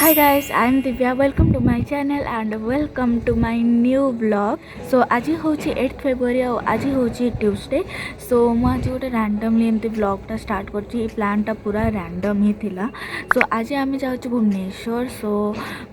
Hi guys, I am Divya. Welcome to my channel and welcome to my new vlog. So आज होची 8 February और आज होची Tuesday. सो मुझे गोटे रैंडमली एमती व्लॉगटा स्टार्ट करची. प्लानटा पूरा रैंडम ही थिला. सो आज आम जाऊँ भुवनेश्वर. सो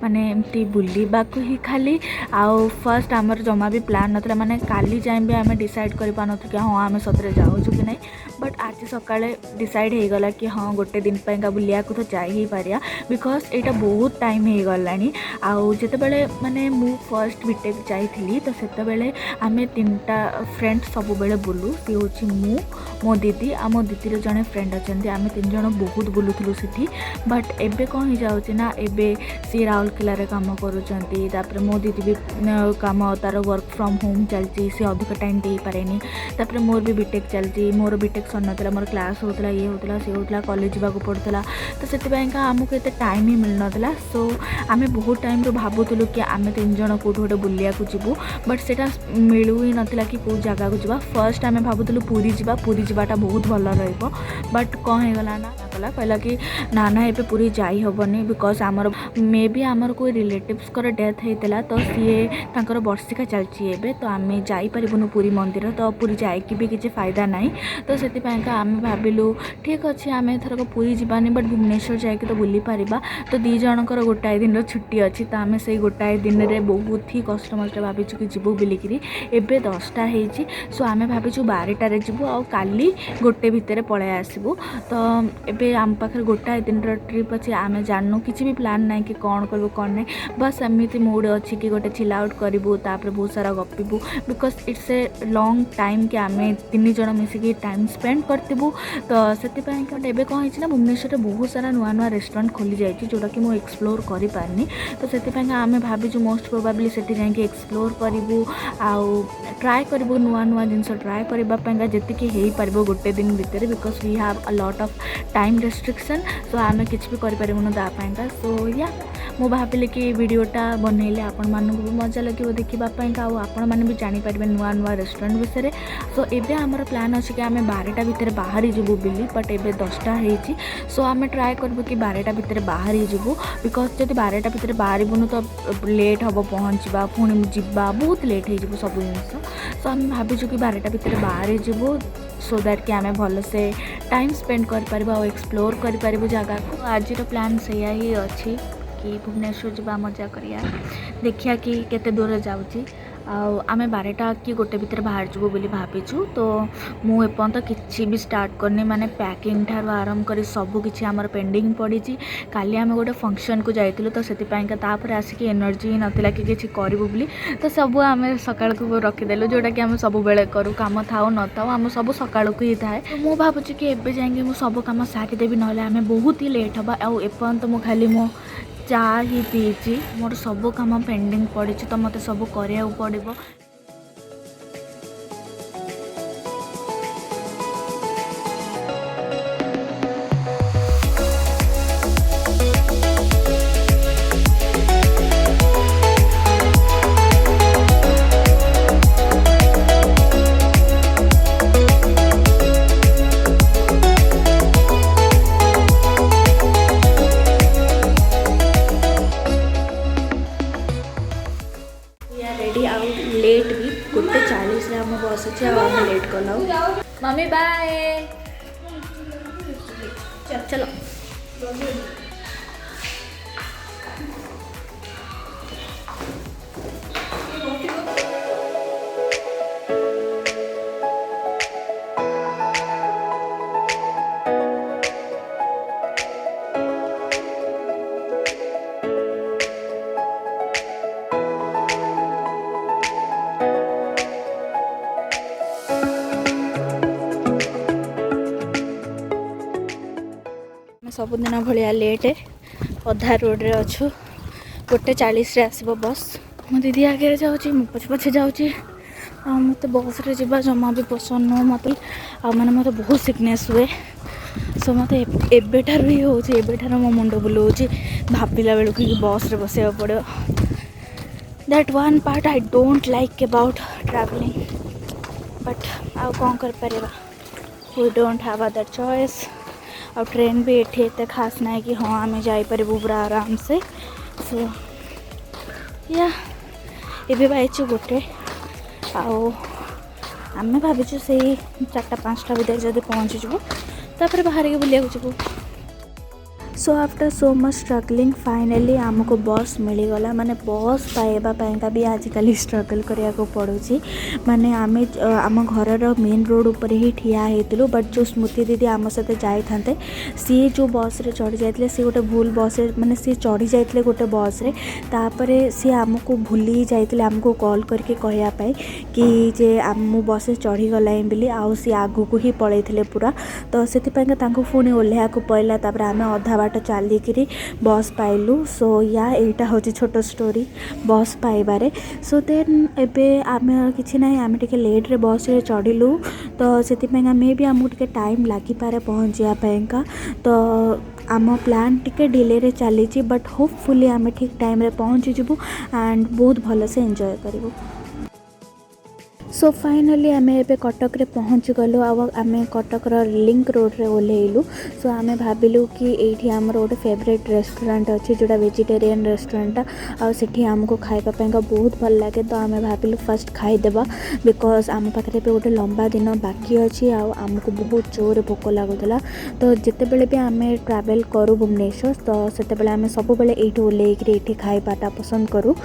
माने एमती बुलवाक ही खाली आउ फर्स्ट आमर जमा भी प्लान नाला माने काली जाए भी आम डिसाइड कर पान कि हाँ आम सतरे जाऊँ कि नहीं. बट आज सकाळे डिसाइड हो गला कि हाँ गोटे दिन का बुलिया तो जाई ही पारिया बिकॉज एटा बहुत टाइम हो गलानी. आउ जितेबाला माने मु फर्स्ट बीटेक जाइली तो सेतेबेले आमे तीनटा फ्रेंड सब बेले बुलू. सी हूँ मु मो दीदी आ मो दीदी जड़े फ्रेंड अच्छा आम तीन जन बहुत बुलूलु सीठी. बट एबे कौन हो जाऊँ ना एबे सी राउरकेला काम कर मो दीदी भी काम तार वर्क फ्रॉम होम चलती सी अधिक टाइम दे पारेनी. तापर मोर भी बीटेक चलती मोर बीटेक सरना मोर क्लास होता ये होता सी होता कॉलेज जावाक पड़ता तो से आमको एत टाइम ही मिल नाला. सो आम बहुत टाइम रू भावुलु कि आम तीन जन कौट गोटे बुलिया जीवु बट से मिलू ही नाला कि कौ जगह को जावा. फर्स्ट आम भावुलु पूरी जावा पूरी जावाटा बहुत भल रहा. बट कौन होगला ना कहला कि ना ये पूरी जाई हेनी बिकज आमर मे भी आमर कोई रिलेटिव्स डेथ होता तो सी तर वर्षिका चलती है तो आम जापरूँ पूरी मंदिर तो पूरी जाकि भी किसी फायदा ना. तो से आम भाविलु ठीक अच्छे आम एथरक पूरी जावानी बट भुवनेश्वर जाकि तो बुली पार. तो दी जनकर गोटाए दिन छुट्टी अच्छी तो आम से गोटाए दिन में बहुत ही कष्ट मस्ट भाविचु कि जीवु बोलिकी. एबे 10टा होती सो आम भाविचु 12टार जीवु आ काली गोटे भितर पलै आसबू. तो एबे आम पाखे गोटाए दिन ट्रिप अच्छे आम जानू किसी भी प्लान ना कि कौन करूँ कौन ना. बस एमती मूड अच्छी कि गोटे चिल आउट करूँ तापर बहुत सारा गपिबू because it's a long time कि आम तीन जन मिसिकी टाइम स्पेंड करतबू. तो से एबे कौन होना भुवनेश्वर में बहुत सारा नुआ नुआ रेस्टोरेंट खोली जाइए जोटा कि मुझे एक्सप्लोर कर पारनी. तो से आम भाविचु मोस्ट प्रोबाब्ली से जाकि एक्सप्लोर करूँ आउ ट्राए करूँ नुआ नुआ जिनस ट्राए करने जी हो पार गोटे दिन भितर because we have a lot of time restriction. So आम किसी भी करूँ दापाइका. सो या मु भाविली कि वीडियोटा बनइले आपण मानक भी मजा लगे देखापी आपण मैंने भी जानीपर नुआ नुआ रेस्टोरेंट विषय. सो एबे आमर प्लान अच्छे कि आम 12टा भितर बाहरी जीवु बिली बट एबे 10टा होती. सो आम ट्राए करूँ कि 12टा भितर बाहरी जीवु बिकज जब 12टा भितर बाहरबुनु तो लेट हम पहुँचा पुणी जा बहुत लेट हो सब जिनस. सो आम भाविचु कि 12टा भितर बाहरी जीवु सो दैट कि आम भलसे टाइम स्पेंड कर एक्सप्लोर कर जगह को. आज प्लान से ही अच्छी कि भुवनेश्वर जा मजा करिया देखिया कि केते दूर जाऊँगी. आम 12टा कि गोटे भितर बाहर जीवु बोली भाविचु. तो मु एपर्यंत किसी भी स्टार्ट करनी माने पैकिंग ठार आरंभ कर सब किसी आमर पेंडिंग पड़ी. काली आम गोटे फंक्शन को जाइलु तो से आसिक एनर्जी नाला कि किसी करूँ बोली. तो सब आम सकाल को रखीदेलु जोटा कि आम सब बेले करूँ काम थाऊ न थाऊ आम सब सकाल को ही थाए. तो मुझे भावुँ कि एबे जाएंगे मुझे सब कम सारीदेवी ना आम बहुत ही लेट हाँ. आपर्यंत मु खाली मो चा ही पीची मोर सब काम पेंडिंग पड़ी तो मत सब करिया पड़ो. रेडी आउ लेट भी 1:40 आम बस अच्छे आम लेट कल. मम्मी बाय चलो. सबुदिन भाया लेट अधा रोड रे अच्छु 1:40 आसब बस. मो दीदी आगे जाऊँगी मु पछे पछे जाऊँगी. मत बस रे जमा जमा भी पसंद नुह मत मैंने मत बहुत सिकनेस हुए. सो मत एबेठार ही होबेठार मो मुंड बुलाऊँ भाविला बेलू कि बस रे बसवा पड़ो. That one part I don't like about travelling but आउ कौन कर पारे we don't have other choice. आ ट्रेन भी एठी एते खास ना कि हाँ आम जापर पूरा आराम से। सो या एबे बाइचु गोटे आम भावुँ से 4-5टा भितर जब पहुँची जब तापर बाहर के बुलिया जीवु। So after so much struggling finally आमको बस मिलगला। माने बस पाइबा भी आजिकल स्ट्रगल करिया को पड़ुची। माने आमे आम घर मेन रोड ऊपर ही ठिया होइतिलु बट जो स्मृति दीदी आम सहित जाई थांते सी जो बस रे चढ़ी जाइतले सी गोटे भूल बस रे माने सी चढ़ी जाइतले गोटे बस रे तापरे सी आमको भूली जाइतले आमको कॉल करके कहया पाई कि जे आम बस चढ़ी गलाई बिली आउ सी आगु को ही पळैथिले पूरा। तो सेति पाइका तांको पुणी ओल्हेया को पइला तापर आमे अधा बाट चलिकी बस पाइलु। सो या एटा हूँ छोट स्टोरी बस पाइबारे। सो देन एबे आमे किछि ना आमे टिके लेट रे बस रे चढ़िलु तो सेति पाइका मे भी आमको टिके टाइम लागि पारे पहुँचिया पाइका। तो आम प्लान टिके डिले रे चली बट होपफुली आमे ठीक टाइम रे पहुँची जिबु एंड बहुत भल से एंजॉय करिबु। सो फाइनाली आमे एबे कटक रे पहुँच गलु आमे कटक रो लिंक रोड रे ओल्हेइलु। सो आमे भाबिलु कि एठी हमर गोटे फेवरेट रेस्टोरेंट अछि जोटा वेजिटेरियन रेस्टोरेंट आ सेठी हमको खाइबा पाइका बहुत भल लागे। तो आमे भाबिलु फर्स्ट खाई देबा बिकॉज आम पाखरे पे गोटे लंबा दिन बाकी अछि आ हमको बहुत जोर भोक लागुतला। तो जेते बेले भी आमे ट्रैवल करू भुवनेश्वर तो सेते बेले आमे सब बेले एठी ओल्हेइकरी एठी खाइबाटा पसंद करू।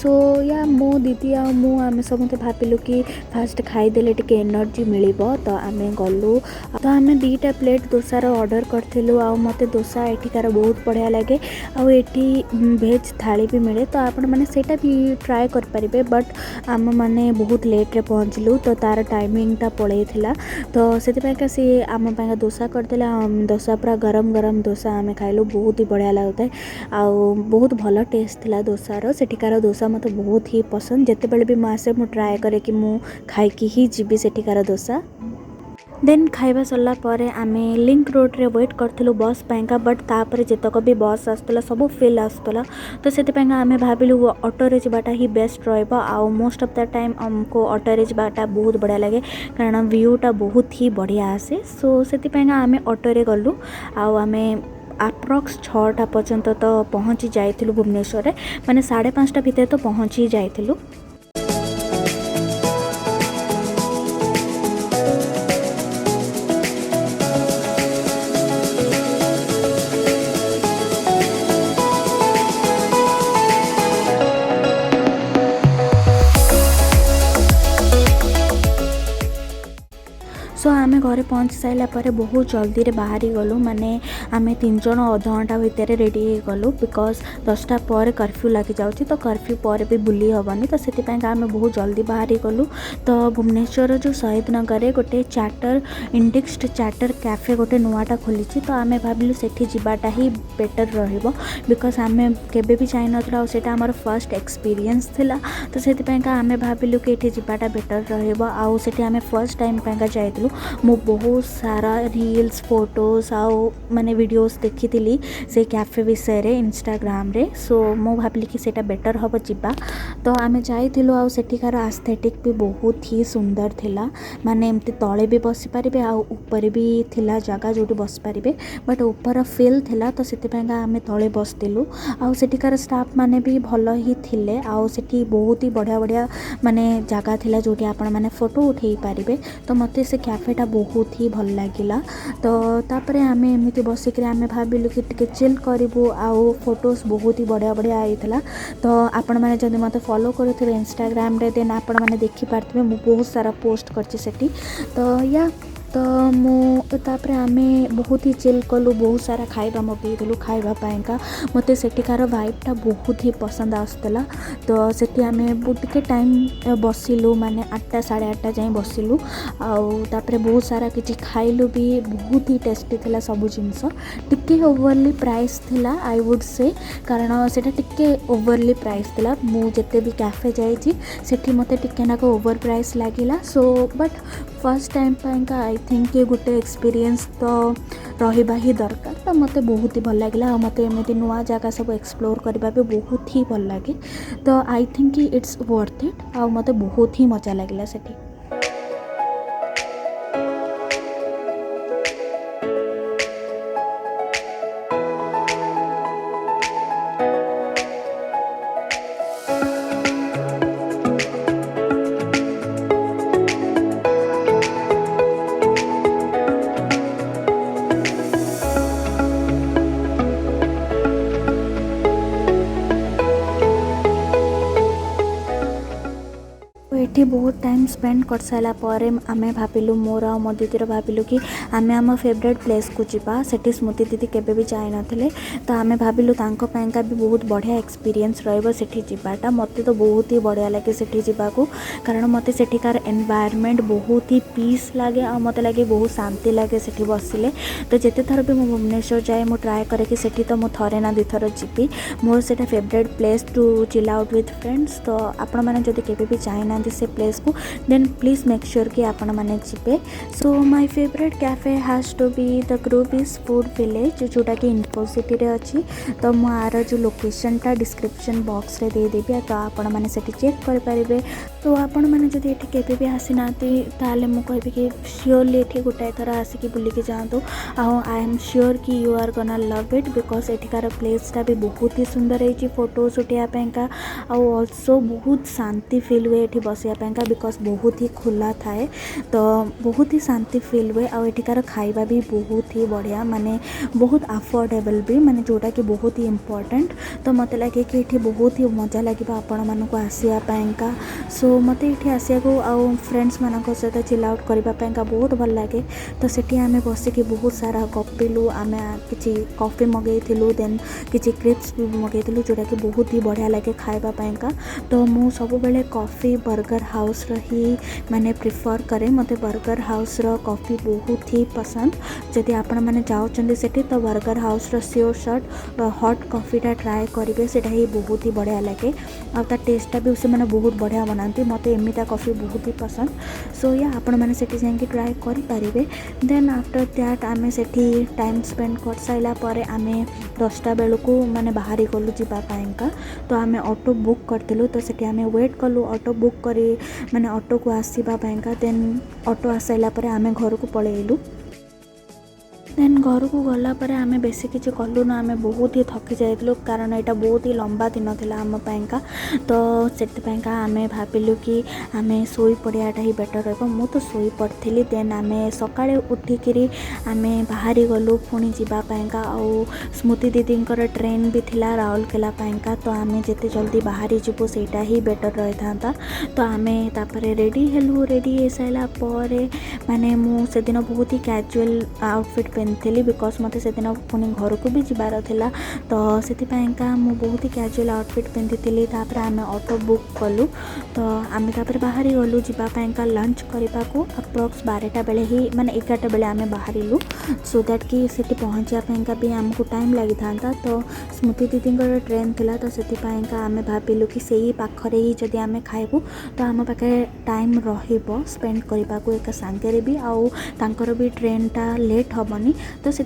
सो या मो दीदी आ मु आमे समते भाबिलु कि फास्ट खाईदेले टिके एनर्जी मिलिबो। तो आमे गलु तो आमे 2टा प्लेट दोसार ऑर्डर करथिलु आ मते दोसा एठिकार बहुत बढ़िया लगे आ एठी वेज थाली भी मिले। तो आपण माने सेटा भी ट्राई कर परिबे बट आम माने बहुत लेट रे पहुँचलु तो तार टाइमिंगटा पळैथिला। तो सेति पाइका से आम पाइका दोसा करदेला दोसा पूरा गरम गरम दोसा आमे खाइलु बहुत ही बढ़िया लागुଥାଏ आ बहुत भल टेस्ट थिला दोसार। सेठिकार दोसा मते बहुत ही पसंद जेते बेले भी मासे मु ट्राई करे कि मु खाइकी ही जीबी सेठिकार दोसा। देन खाइबा सरला परे आमे लिंक रोड रे वेट करथिलु बस पाइका बट तापर जेतक भी बस आस्तला सब फेल आस्तला। तो सेति पाइका आमे भाबिलु ऑटो रे जबाटा ही बेस्ट रहबो आ मोस्ट ऑफ द टाइम हमको ऑटो रे जबाटा बहुत बढ़िया लगे कारण व्यूटा बहुत ही बढ़िया आसे। सो सेति पाइका आमे ऑटो रे गलु आ आमे अप्रॉक्स 6टा पर्यंत तो पहुँची जाइथिलु भुवनेश्वर रे माने 5:30 भितर तो पहुँची जाइथिलु। सो आमे घरे पहुँच साइला परे बहुत जल्दी रे बाहरी गलु माने आमे 3 जण अध घंटा भितर रेडी गलु बिकॉज 10टा पर कर्फ्यू लगी जाउची तो कर्फ्यू पर भी बुली हबनी। तो सेति पाइका आमे बहुत जल्दी बाहरी गलु। तो भुवनेश्वर जो शहीद नगर रे गोटे चार्टर इंडेक्स्ड चार्टर कैफे गोटे नुआटा खोलीची तो आमे भाबिलु सेठी जिबाटा ही बेटर रहइबो बिकॉज आमे केबे भी जाई नथला सेटा हमर फर्स्ट एक्सपीरियंस थिला। तो सेति पाइका आमे भाबिलु कि एठी जिबाटा बेटर रहइबो आ सेठी आमे फर्स्ट टाइम पाइका जाइतलु। मु बहुत सारा रील्स फोटोज आउ माने वीडियोस देखी थी से कैफे विषय रे इंस्टाग्राम रे। सो मु भाबली कि सेटा बेटर हबो जिबा। तो आमे जाइथिलु आ सेठिकार एस्थेटिक भी बहुत ही सुंदर थिला माने एमती तळे भी बसी परिबे आ ऊपर भी थिला जगह जोटी बस परिबे बट ऊपर फील थिला। तो सेति पाइका आमे तळे बसतिलु आ सेठिकार स्टाफ माने भी भलो ही थिले आ सेठी बहुत ही बढ़िया बढ़िया माने जगह थिला जोटी आपण माने फोटो उठेई परिबे। तो मते से कैफेटा बहुत ही भल लागिला। तो तापरे आमे एमिति बसिकरी आमे भाबिलु कि टिके चिल करिवु आउ फोटोज बहुत ही बढ़िया बढ़िया आइतला। तो आपण माने जदि मते फॉलो करथिबे इंस्टाग्राम रे देन आपण माने देखि पारथिबे मु बहुत सारा पोस्ट करछि सेठी। तो या तो मु तापरे आमे बहुत ही चिल कलु बहुत सारा खाइबा मगेइलु खाइबा पाइका मते सेठिकार वाइबटा बहुत ही पसंद आस्तला। तो सेठी आमे टिके टाइम बसिलु माने 8टा 8:30 जाए बसिलु आउ तापरे बहुत सारा किछि खाइलु भी बहुत ही टेस्टी थिला सब जिंस टिके ओवरली प्राइस थिला आई वुड से कारण सेटा टिके ओवरली प्राइस थिला। मु जेते भी कैफे जाइछि सेठी मते टिके नाको ओवर प्राइस लागिला। सो बट फर्स्ट टाइम पाइका आई थिंक ये गोटे एक्सपीरियंस तो रहिबा ही दरकार। तो मते बहुत ही भल लागिला मते एमिति नुआ जगह सब एक्सप्लोर करबा पे बहुत ही भल लागे। तो I think it's worth it आ मते बहुत ही मजा लागिला सेठी। सेठी बहुत टाइम स्पेंड कर सारा पर आम भाविलु मोर आ मो दीदी भाविलु कि आम आम फेवरेट प्लेस को जीवा सेठी स्मृति दीदी केबे भी जाई नथिले तो आम भाविलु तांको पैंका भी बहुत बढ़िया एक्सपीरियंस रहइबो सेठी जीवाटा मते तो बहुत ही बढ़िया लगे सेठी जीवाकू कारण मते सेठिकार एनवायरनमेंट बहुत ही पीस लगे आ मते लगे बहुत शांति लगे सेठी बसिले तो जेते थर भी मो भुवनेश्वर जाए मु ट्राए करे कि सेठी तो मु थरे ना दी थर जीपी मोर सेटा favourite place to chill out with friends तो आपण माने जदि केबे भी जाई ना से प्लेस को देन प्लीज मेक श्योर कि आपण माने जीपे। So my favourite cafe has to be the groupies food village जोटा कि इन्फोसिटी रे अछि तो मु आर जो लोकेशन टा डिस्क्रिप्शन बॉक्स रे दे देबी तो आपण माने सेठी चेक कर परिबे तो आपण माने जदि एठी केबे भी आसी नाती ताले मु कहबी कि श्योरली एठी गोटाए थर आसिकी बुलिकी जातु आई एम श्योर कि you are gonna love it because एठिकार प्लेसटा भी बहुत ही सुंदर है फोटो उठिया पैंका आल्सो बहुत शांति फील हुए एठी बसिया पैंका बिकॉज बहुत ही खुला थाए तो बहुत ही शांति फील हुए आ एठिकार खाइबा भी बहुत ही बढ़िया माने बहुत अफोर्डेबल भी माने जोटा कि बहुत ही इम्पोर्टेंट तो मते लगे कि एठी बहुत ही मजा लगे आपण मानक आसिया पैंका सो मते एठी आसिया को आ फ्रेंड्स मानक सहित चिल आउट करबा पैंका बहुत भल लगे तो सेठी आमे बसिकी बहुत सारा गपिलु आमे किछि कॉफी मगेइथिलु देन किछि क्रिप्स भी मगेइथिलु जोटा कि बहुत ही बढ़िया लगे खाइबा पैंका तो मु सब बेले कॉफी बर्गर हाउस रही माने प्रिफर करे मते बर्गर हाउस रो कॉफी बहुत ही पसंद जदि आपण माने जाउचंदी सेठी तो बर्गर हाउस रो श्योर शॉट हॉट कॉफीटा ट्राए करेंगे सेटा ही बहुत ही बढ़िया लगे आ टेस्टा भी उसे मैंने बहुत बढ़िया बनाती मते एमिता कॉफी बहुत ही पसंद सो या आपण माने सेठी जाके ट्राए करि पारिबे देन आफ्टर दैट आमे सेठी टाइम स्पेंड कर साइला परे आमे 10टा बेलू माने बाहरी गलु जीवा पाएंका तो आमे ऑटो बुक करथिलु तो सेठी आमे वेट कलु ऑटो बुक करी माने ऑटो को आसीबा पाएंका देन ऑटो आसाइला परे आमे घर को पळेइलु देन घर को गला पर आमे बेसी किसी कलु ना आमे बहुत ही थकी जाइलु कारण यहाँ बहुत ही लंबा दिन थिला आम पाइंका तो सेपाइंका आमे भाविलु कि आमे सोई पड़ियाटा ही बेटर रहबो मु तो सोई पड़थली देन आमे सकाळे उठिकिरी आमे बाहरी गलु पुणी जीवा पाइंका आउ स्मृति दीदींकर ट्रेन भी थिला राउरकेला पाइंका तो आमे जेते जल्दी बाहरी जीवो सेटा ही बेटर रही था तो आमे तापरे रेडी हेलु रेडी हो साइला परे माने मु से दिन बहुत ही कैजुअल आउटफिट पिंधि बिकॉज मत से दिन पुणी घर को भी जीवार थिला तो से मु बहुत ही कैजुअल आउटफिट पिंधि तापर आम ऑटो बुक कलु तो आम तापर बाहरी गलु जीवापाइंका लंच करने को अप्रॉक्स 12टा बेले ही माने 11टा बेले आम बाहरिलु सो दैट कि सेठी पहुँचापाइंका भी आमको टाइम लगी था तो स्मृति दीदी ट्रेन थिला तो से आम भाविलु कि सही पाखरे ही जदि आम खाइबु तो आम पाखे टाइम रहिबो स्पेंड करने को एक सांगे भी आउ तांकर भी ट्रेनटा लेट हेनी तो से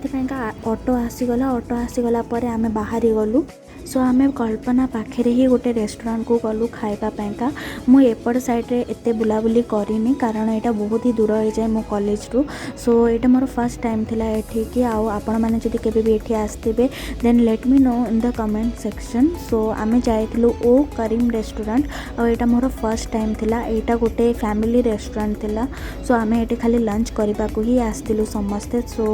ऑटो आसीगला पर आम बाहरी गलु सो आम कल्पना पाखे ही गोटे रेस्टोरेंट को गलु खाइबापाइंका मु एपट साइड्रे एते बुलाबुली करिनी कारण यहाँ बहुत ही दूर हो जाए मो कॉलेज रु सो यहाँ मोर फर्स्ट टाइम थिला एठी आउ आपण माने जदि केबे भी एठी आस्तिबे then let me know in the comment section so आम जाइथिलु ओ करीम रेस्टोरेंट और यहाँ मोर फर्स्ट टाइम थिला यहाँ गोटे फैमिली रेस्टोरेंट थिला सो आम ये खाली लंच करने को ही आसलु समस्ते सो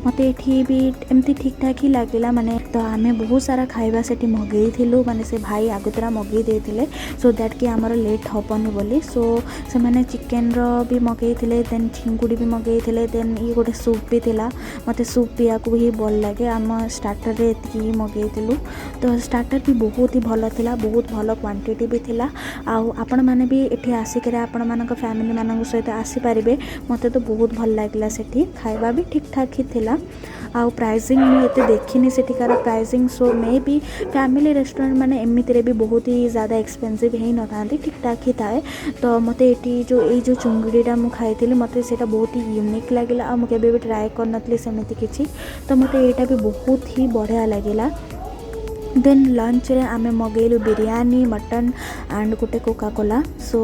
मत ये भी एमती ठीक ठाक ही लगिला माने तो आम बहुत सारा खाइबा से मगेइथिलु माने से भाई आगुतरा मगेई देथिले सो दैट कि आमर लेट हबनी बोली सो से माने चिकेन रो भी मगेइथिले देन चिंगुड़ी भी मगेइथिले देन ये गोटे सूप भी थिला मते सूप पिया को ही भल लगे आम स्टार्टर रे एतिकी मगेइथिलु तो स्टार्टर भी बहुत ही भल थिला बहुत भल क्वांटिटी भी थिला आउ आपण माने भी एठी आसिक आपण मानक फैमिली मानक सहित आसी परिबे मते तो बहुत भल लागला सेठी खाइबा भी ठीक ठाक ही थिला आउ प्राइसिंग मुझे देखनी सेठिकार प्राइसिंग सो मे भी फैमिली रेस्टोरेंट माने एमितिरे भी बहुत ही ज़्यादा एक्सपेंसिव ही न था ठीक ठाक ही थाए तो मते ये जो चुंगुड़ीटा मु खाई मते सेटा बहुत ही यूनिक लगिला आ मुझे भी ट्राए कर नथली सेमिति किछि तो मते एटा भी बहुत ही बढ़िया लगिला देन लंच रे आमे मगेलु बिरयानी मटन एंड गोटे कोका कोला सो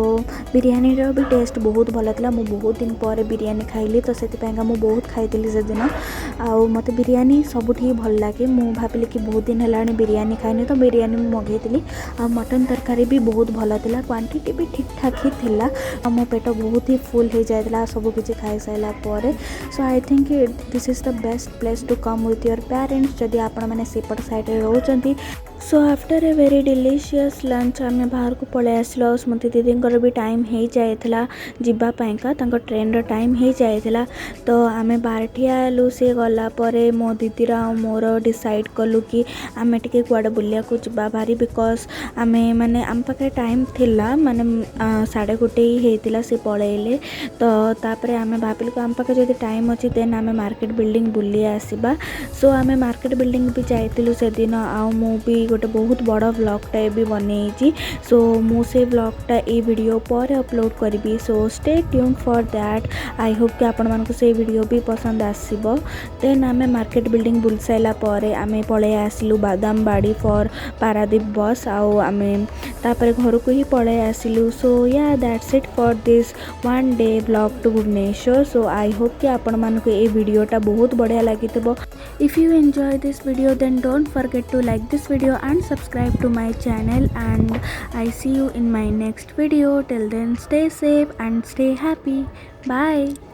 बिरयानी रो भी टेस्ट बहुत भल था मु बहुत दिन पर बिरयानी खाइली तो से मु बहुत खाई से दिन आउ मत बिरयानी सबुठी भल लगे मु भाविली कि बहुत दिन है बिरयानी खाइनी तो बिरयानी मु मगेइली आ मटन तरकारी भी बहुत भल था क्वांटिटी भी ठीक ठाक ही थिला मो पेट बहुत ही फुल हो जाता सब किसी खाई सारा पर so I think this is the best place to come with your parents जदि आपण मैंने सेपट साइड रोचंती so after a very delicious lunch आम बाहर को पलि आसलो स्मृति दीदी भी टाइम हो जाइला जीवापाईका ट्रेन टाइम हो जाइला तो आम बाहर ठियालु सी गलापर मो दीदीर आ मोर डिसाइड कलु कि आम टे कुआडे बुलिया को जा भारी बिकज आम मैंने आम पाखे टाइम थिला माने 1:30 ही होता सी पलैले तो तापर आम भाविलु कि आम पाखे जब टाइम अच्छी देन आम मार्केट बिल्डिंग बुली आसवा सो आम मार्केट बिल्डिंग भी जाइलु से दिन आउ मु भी गोटे बहुत बड़ व्लॉगटा भी बनई सो मुझे व्लॉगटा ये वीडियो पर अपलोड करी so stay tune for that I hope कि आपण मानक से वीडियो भी पसंद आसीबो देन आम मार्केट बिल्डिंग बुल सारा पर आम पलि आसिलु बादाम बाड़ी फॉर पारादीप बस आउ आम तापर घर को ही पलि आसिलु so yeah that's it for this one day vlog to Bhubaneswar so I hope कि आपण मानक ये वीडियोटा बहुत बढ़िया लगी। If you enjoy this video then don't forget to like this video and subscribe to my channel and I see you in my next video. Till then stay safe and stay happy. Bye.